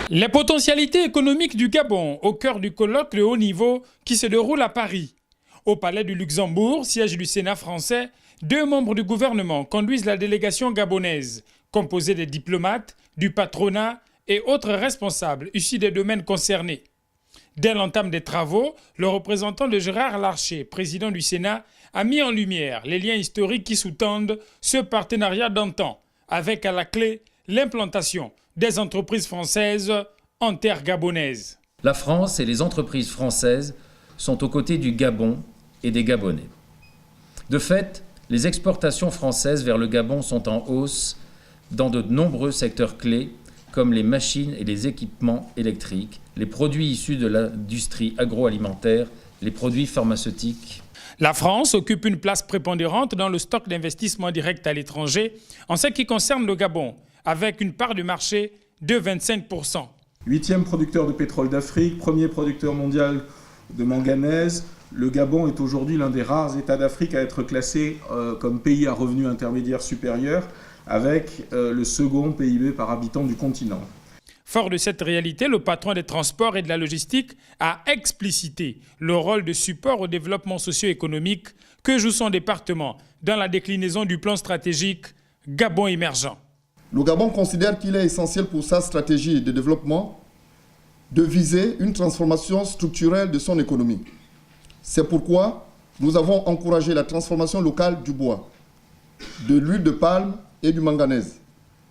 Les potentialités économiques du Gabon au cœur du colloque de haut niveau qui se déroule à Paris. Au Palais du Luxembourg, siège du Sénat français, 2 membres du gouvernement conduisent la délégation gabonaise, composée des diplomates, du patronat et autres responsables issus des domaines concernés. Dès l'entame des travaux, le représentant de Gérard Larcher, président du Sénat, a mis en lumière les liens historiques qui sous-tendent ce partenariat d'antan, avec à la clé l'implantation des entreprises françaises en terre gabonaise. La France et les entreprises françaises sont aux côtés du Gabon et des Gabonais. De fait, les exportations françaises vers le Gabon sont en hausse dans de nombreux secteurs clés comme les machines et les équipements électriques, les produits issus de l'industrie agroalimentaire, les produits pharmaceutiques. La France occupe une place prépondérante dans le stock d'investissement direct à l'étranger en ce qui concerne le Gabon, avec une part du marché de 25%. 8e producteur de pétrole d'Afrique, 1er producteur mondial de manganèse, le Gabon est aujourd'hui l'un des rares États d'Afrique à être classé comme pays à revenu intermédiaire supérieur, avec le second PIB par habitant du continent. Fort de cette réalité, le patron des transports et de la logistique a explicité le rôle de support au développement socio-économique que joue son département dans la déclinaison du plan stratégique Gabon émergent. Le Gabon considère qu'il est essentiel pour sa stratégie de développement de viser une transformation structurelle de son économie. C'est pourquoi nous avons encouragé la transformation locale du bois, de l'huile de palme et du manganèse,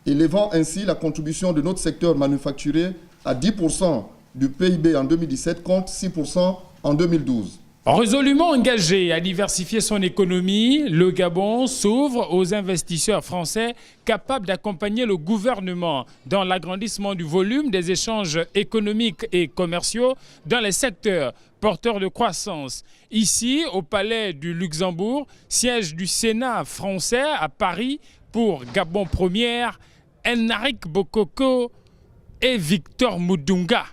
élevant ainsi la contribution de notre secteur manufacturier à 10% du PIB en 2017 contre 6% en 2012. Résolument engagé à diversifier son économie, le Gabon s'ouvre aux investisseurs français capables d'accompagner le gouvernement dans l'agrandissement du volume des échanges économiques et commerciaux dans les secteurs porteurs de croissance. Ici, au Palais du Luxembourg, siège du Sénat français à Paris pour Gabon Première, Enric Bokoko et Victor Moudunga.